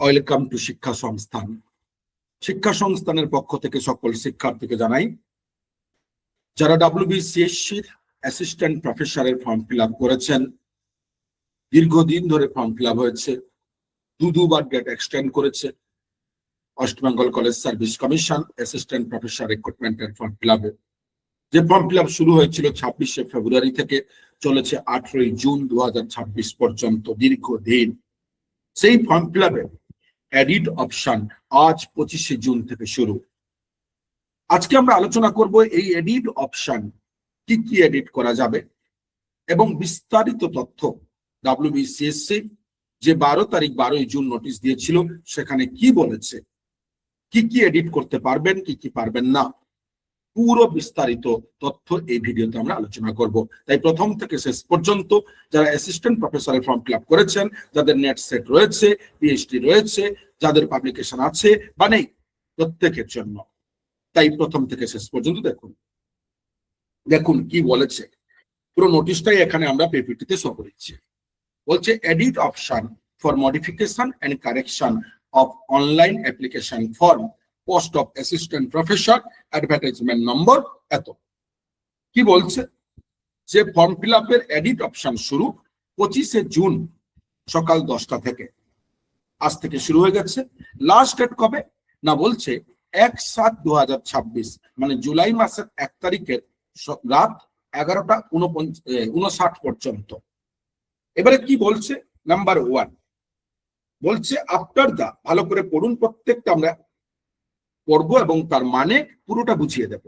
Welcome to শিক্ষা সংস্থান। শিক্ষা সংস্থানের পক্ষ থেকে সকল শিক্ষার্থীকে জানাই, যারা WBCSC অ্যাসিস্ট্যান্ট প্রফেসরের ফর্ম ফিল আপ করেছেন, দীর্ঘদিন ধরে ফর্ম ফিল আপ হয়েছে, দুবার ডেট এক্সটেন্ড করেছে। West Bengal college service commission assistant professor রিক্রুটমেন্টের ফর্ম ফিল আপে যে ফর্ম ফিল আপ শুরু হয়েছিল 26শে ফেব্রুয়ারি থেকে চলেছে 18ই জুন 2026 পর্যন্ত দীর্ঘদিন। সেই ফর্ম ফিল আপে এডিট অপশন আজ 25শে জুন থেকে শুরু। আজকে আমরা আলোচনা করব এই এডিট অপশন কি কি এডিট করা যাবে এবং বিস্তারিত তথ্য WBCSC যে 12 তারিখ 12ই জুন নোটিশ দিয়েছিল সেখানে কি বলেছে, কি কি এডিট করতে পারবেন, কি কি পারবেন না, পুরো বিস্তারিত তথ্য এই ভিডিওতে আমরা আলোচনা করব। তাই প্রথম থেকে শেষ পর্যন্ত যারা অ্যাসিস্ট্যান্ট প্রফেসরের ফর্ম ফিল আপ করেছেন, যাদের নেট সেট রয়েছে, PhD রয়েছে, যাদের পাবলিকেশন আছে বা নেই, প্রত্যেকের জন্য। তাই প্রথম থেকে শেষ পর্যন্ত দেখুন কি বলেছে। পুরো নোটিশটাই এখানে আমরা PPT-তে শো করেছি। বলছে edit option for modification and correction of online application form post of assistant professor advertisement number এত। কি বলছে যে ফর্ম ফিল আপের এডিট অপশন শুরু 25শে জুন সকাল 10টা থেকে, আজ থেকে শুরু হয়ে গেছে। লাস্ট ডেট কবে না, বলছে 1/7/2026 মানে জুলাই মাসের 1 তারিখের রাত 11টা 59 পর্যন্ত। এবারে কি বলছে, নাম্বার 1 বলছে আফটার দা, ভালো করে পড়ুন, প্রত্যেকটা আমরা পড়বো এবং তার মানে পুরোটা বুঝিয়ে দেব।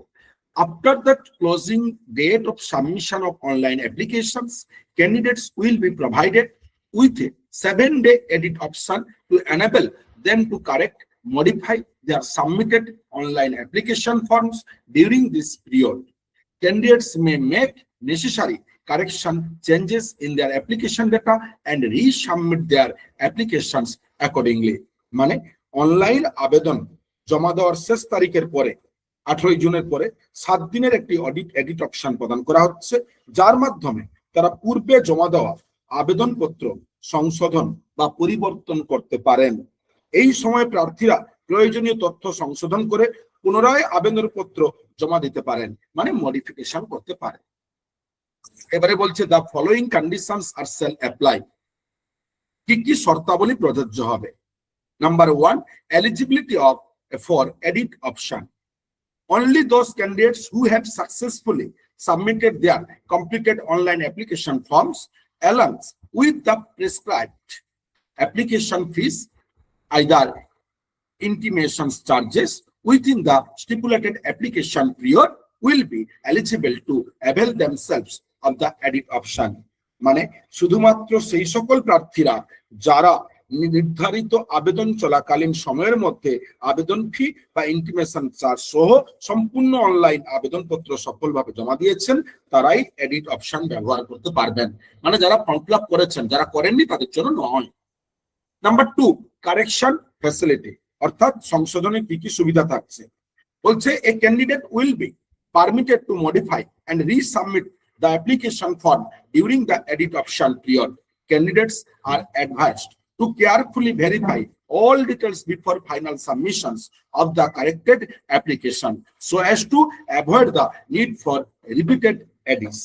After the closing date of submission of online applications, candidates will be provided with a 7-day edit option to enable them to correct, modify their submitted online application forms during this period. Candidates may make necessary correction changes in their application data and resubmit their applications accordingly. মানে online আবেদন জমা দেওয়ার শেষ তারিখের পরে 18ই জুনের পরে 7 দিনের একটি এডিট অপশন প্রদান করা হচ্ছে, যার মাধ্যমে তারা পূর্বে জমা দেওয়া আবেদনপত্র সংশোধন বা পরিবর্তন করতে পারেন। এই সময় প্রার্থীরা প্রয়োজনীয় তথ্য সংশোধন করে পুনরায় আবেদনপত্র জমা দিতে পারেন, মানে মডিফিকেশন করতে পারেন। এবারে বলছে the following conditions are shall apply. কি কি শর্তাবলী প্রযোজ্য হবে। Number 1, eligibility for edit option. Only those candidates who have successfully submitted their completed online application forms along with the prescribed application fees, either intimation charges within the stipulated application period, will be eligible to avail themselves of the edit option. মানে শুধুমাত্র সেই সকল প্রার্থীরা যারা নির্ধারিত আবেদন চলাকালীন সময়ের মধ্যে আবেদন ফি বা ইন্টিমেশন চার্জ সহ সম্পূর্ণ অনলাইন আবেদনপত্র সফলভাবে জমা দিয়েছেন, তারাই এডিট অপশন ব্যবহার করতে পারবেন। মানে যারা ফর্ম ফিল আপ করেছেন, যারা করেননি তাদের জন্য নয়। নাম্বার 2, কারেকশন ফ্যাসিলিটি, অর্থাৎ সংশোধনে কি কি সুবিধা থাকছে। বলছে a candidate will be permitted to modify and resubmit the application form during the edit option period. Candidates are advised to carefully verify all details before final submissions of the corrected application so as to avoid the need for repeated edits.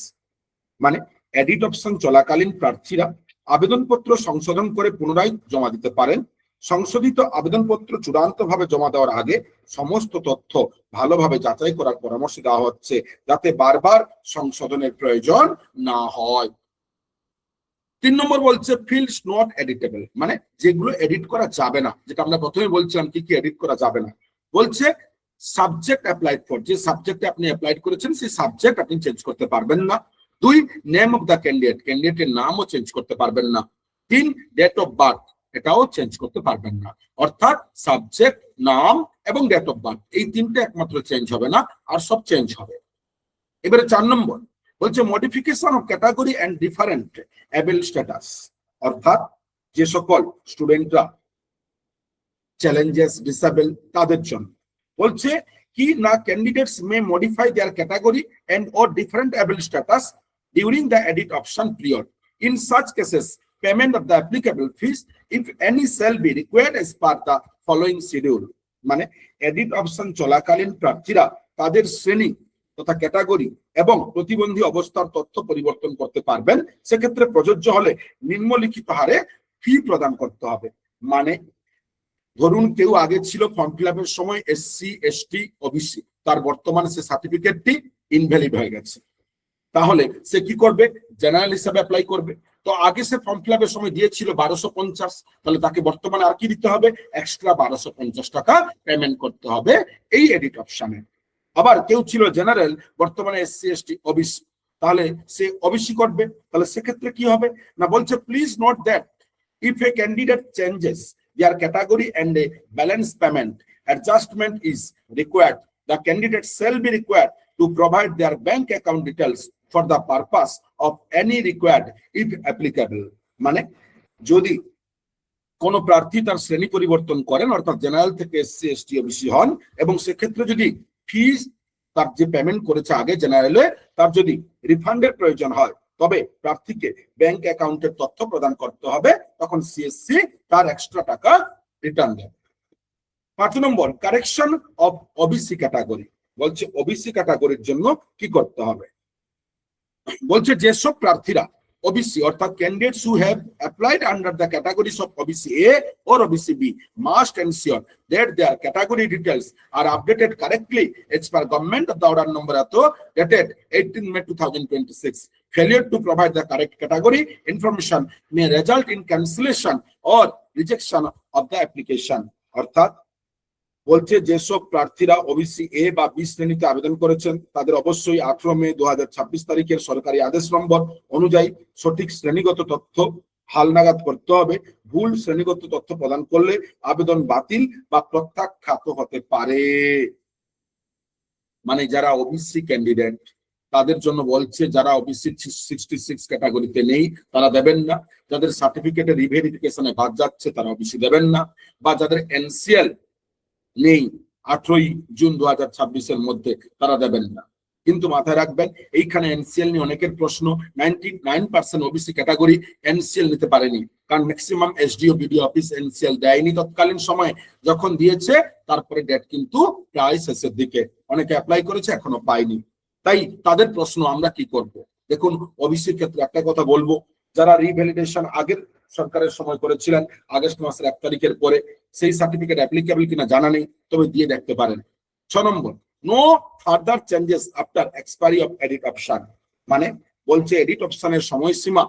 মানে edit option চলাকালীন প্রার্থীরা আবেদনপত্র সংশোধন করে পুনরায় জমা দিতে পারেন। সংশোধিত আবেদনপত্র চূড়ান্তভাবে জমা দেওয়ার আগে সমস্ত তথ্য ভালোভাবে যাচাই করার পরামর্শ দেওয়া হচ্ছে, যাতে বারবার সংশোধনের প্রয়োজন না হয়। 3 নম্বর বলছে ফিল্ডস নট এডিটেবল, মানে যেগুলো এডিট করা যাবে না, যেটা আমরা প্রথমে বলছিলাম কি কি এডিট করা যাবে না। বলছে সাবজেক্ট অ্যাপ্লাইড ফর, যে সাবজেক্টে আপনি অ্যাপ্লাইড করেছেন সেই সাবজেক্ট আপনি চেঞ্জ করতে পারবেন না। 2, নেম অফ দ্য ক্যান্ডিডেট, ক্যান্ডিডেটের নামও চেঞ্জ করতে পারবেন না। 3, ডেট অফ বার্থ, এটাও চেঞ্জ করতে পারবেন না। অর্থাৎ সাবজেক্ট, নাম এবং ডেট অফ বার্থ, এই 3টে একমাত্র চেঞ্জ হবে না, আর সব চেঞ্জ হবে। এবারে 4 নম্বর বলছে modification of category and different abled status, অর্থাৎ যে সকল স্টুডেন্টরা চ্যালেঞ্জেস ডিসেবল তাদের জন্য। বলছে কি না, candidates may modify their category and or different abled status during the edit option period. In such cases, payment of the applicable fees if any shall be required as per the following schedule, মানে edit option চলাকালীন প্রার্থীরা তাদের শ্রেণী তথা category এবং প্রতিবন্ধী অবস্থার তথ্য পরিবর্তন করতে পারবেন। সেক্ষেত্রে প্রযোজ্য হলে নিম্নলিখিত হারে ফি প্রদান করতে হবে। মানে ধরুন কেউ আগে ছিল ফর্ম ফিল আপের সময় এসসি, এসটি, ওবিসি, তার বর্তমানে সে সার্টিফিকেটটি ইনভ্যালিড হয়ে গেছে, তাহলে সে কি করবে? জেনারেল হিসাবে অ্যাপ্লাই করবে। তো আগে সে ফর্ম ফিল আপের সময় দিয়েছিল 1250, তাহলে তাকে বর্তমানে আর কি দিতে হবে? এক্সট্রা 1250 টাকা পেমেন্ট করতে হবে এই এডিট অপশনে। আবার কেউ ছিল জেনারেল, বর্তমানে এসসি, এসটি, ওবিসি, তাহলে সে ওবিসি করবে। তাহলে সেক্ষেত্রে কি হবে না, বলছে please note that if A candidate changes their category and a balance payment adjustment is required, the candidate shall be required to provide their bank account details for the purpose of any required if applicable। মানে যদি কোন প্রার্থী তার শ্রেণী পরিবর্তন করেন, অর্থাৎ general থেকে এসসি, এসটি, ওবিসি হন, এবং সেক্ষেত্রে যদি ফিস তার যে পেমেন্ট করেছে আগে জেনারেলে তার যদি রিফান্ডের প্রয়োজন হয়, তবে প্রার্থীকে ব্যাংক অ্যাকাউন্টের তথ্য প্রদান করতে হবে, তখন সিএসসি তার এক্সট্রা টাকা রিটার্ন দেবে। 5 নম্বর, কারেকশন অফ ওবিসি ক্যাটাগরি। বলছে ওবিসি ক্যাটাগরির জন্য কি করতে হবে? বলছে যেসব প্রার্থীরা ওবিসি অর্থাৎ candidates who have applied under the categories of OBC A or OBC B must ensure that their category details are updated correctly as per government of the order number dated 18 May 2026. Failure to provide the correct category information may result in cancellation or rejection of the application। অর্থাৎ বলছে যেসব প্রার্থীরা OBC A বা B শ্রেণীতে আবেদন করেছেন তাদের অবশ্যই 18 মে 2026 তারিখের সরকারি আদেশ নম্বর অনুযায়ী সঠিক শ্রেণীগত তথ্য হালনাগাদ করতে হবে। ভুল শ্রেণীগত তথ্য প্রদান করলে আবেদন বাতিল বা প্রত্যাখ্যাত হতে পারে। মানে যারা ওবিসি ক্যান্ডিডেট তাদের জন্য বলছে, যারা ওবিসি 66 ক্যাটাগরিতে নেই তারা দেবেন না, যাদের সার্টিফিকেটে রিভেরিফিকেশনে বাদ যাচ্ছে তারা ওবিসি দেবেন না, বা যাদের এনসিএল নেই 18 জুন 2026 মধ্যে তারা দেবেন না। কিন্তু মাথায় রাখবেন এইখানে এনসিএল নিয়ে অনেকের প্রশ্ন। 99% ওবিসি ক্যাটাগরি এনসিএল নিতে পারেনি, কারণ maximum SDO BDO office NCL দেয়নি তৎকালীন সময়ে। যখন দিয়েছে তারপরে ডেট কিন্তু প্রায় শেষের দিকে, অনেকে অ্যাপ্লাই করেছে এখনো পায়নি। তাই তাদের প্রশ্ন আমরা কি করব? দেখুন ওবিসির ক্ষেত্রে একটা কথা বলবো, যারা রিভ্যালিডেশন আগের সরকারের সময় করেছিলেন আগস্ট মাসের 1 তারিখের পরে, সেই সার্টিফিকেট অ্যাপ্লিকেবল কিনা জানা নেই, তবে দিয়ে দেখতে পারেন। 6 নম্বর, no further changes after expiry of edit option. মানে বলছে এডিট অপশনের সময়সীমা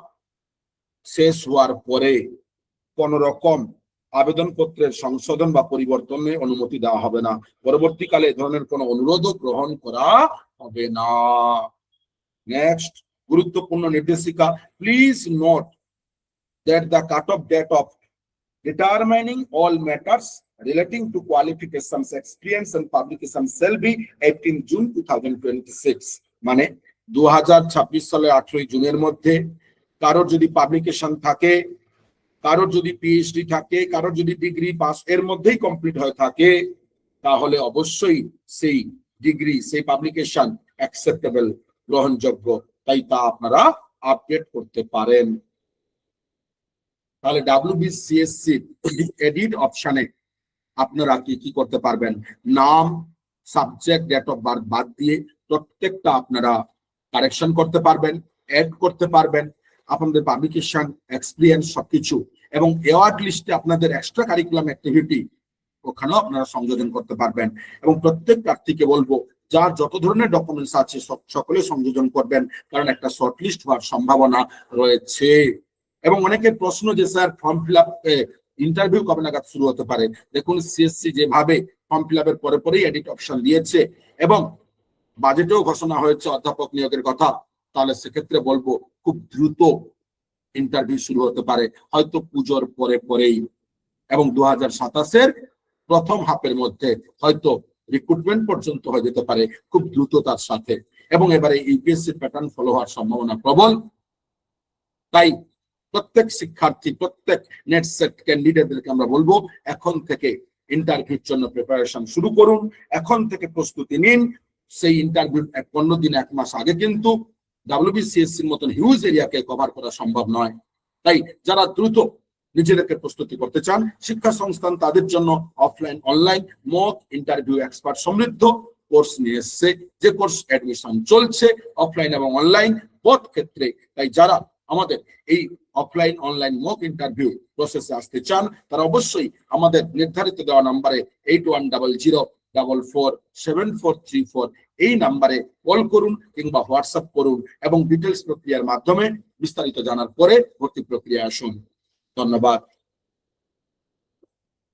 শেষ হওয়ার পরে কোন রকম আবেদনপত্রের সংশোধন বা পরিবর্তনের অনুমতি দেওয়া হবে না। পরবর্তীকালে এ ধরনের কোনো অনুরোধও গ্রহণ করা হবে না। নেক্সট, গুরুত্বপূর্ণ নির্দেশিকা, please note that the cut-off date of determining all matters relating to qualifications, experience and publication shall be 18 June 2026। মানে 2026 সালের 18 জুনের মধ্যে কারোর যদি পাবলিকেশন থাকে, কারোর যদি পিএইচডি থাকে, কারোর যদি ডিগ্রি পাস এর মধ্যেই কমপ্লিট হয়ে থাকে, তাহলে অবশ্যই সেই ডিগ্রি, সেই পাবলিকেশন অ্যাকসেপ্টেবল, গ্রহণযোগ্য, তাই তা আপনারা আপডেট করতে পারেন। তাহলে WBCSC এডিট অপশনে আপনারা কি করতে পারবেন? নাম, সাবজেক্ট, ডেট অফ বার্থ বাদ দিয়ে প্রত্যেকটা আপনারা কারেকশন করতে পারবেন, এড করতে পারবেন, আপনাদের পাবলিকেশন, এক্সপিরিয়েন্স সবকিছু, এবং অ্যাওয়ার্ড লিস্টে আপনাদের এক্সট্রা কারিকুলাম অ্যাক্টিভিটি ওখানেও আপনারা সংযোজন করতে পারবেন। এবং প্রত্যেক প্রার্থীকে বলবো যার যত ধরনের ডকুমেন্টস আছে সকলে সংযোজন করবেন, কারণ একটা শর্টলিস্ট হওয়ার সম্ভাবনা রয়েছে। এবং অনেকের প্রশ্ন যে sir form fill up interview কবে নাগাদ শুরু হতে পারে? দেখুন সিএসসি যেভাবে ফর্ম ফিল আপের পরে পরেই এডিট অপশন দিয়েছে এবং বাজেটেও ঘোষণা হয়েছে অধ্যাপক নিয়োগের কথা, তাহলে সেক্ষেত্রে বলবো খুব দ্রুত ইন্টারভিউ শুরু হতে পারে, হয়তো পুজোর পরে পরেই, এবং 2027-এর প্রথম হাফের মধ্যে হয়তো রিক্রুটমেন্ট পর্যন্ত হয়ে যেতে পারে খুব দ্রুততার সাথে। এবং এবারে ইউপিএসসি প্যাটার্ন ফলো হওয়ার সম্ভাবনা প্রবল। তাই প্রত্যেক শিক্ষার্থী, প্রত্যেক নেট সেট ক্যান্ডিডেটদেরকে আমরা বলবো এখন থেকে ইন্টারভিউর জন্য প্রিপারেশন শুরু করুন, এখন থেকে প্রস্তুতি নিন। সেই ইন্টারভিউ 15 দিন 1 মাস আগে কিন্তু WBCSC-র মতন হিউজ এরিয়াকে কভার করা সম্ভব নয়। তাই যারা দ্রুত নিজেদেরকে প্রস্তুতি করতে চান, শিক্ষা সংস্থান তাদের জন্য offline online mock interview expert সমৃদ্ধ কোর্স নিয়ে এসছে, যে কোর্স অ্যাডমিশন চলছে অফলাইন এবং অনলাইন বোথ ক্ষেত্রে। তাই যারা আমাদের এই অফলাইন অনলাইন মক ইন্টারভিউ প্রসেসে আসতে চান তারা অবশ্যই আমাদের নির্ধারিত দেওয়া নাম্বারে 8100447434 এই নাম্বারে কল করুন কিংবা হোয়াটসঅ্যাপ করুন এবং ডিটেলস প্রক্রিয়ার মাধ্যমে বিস্তারিত জানার পরে ভর্তি প্রক্রিয়া আসুন। ধন্যবাদ।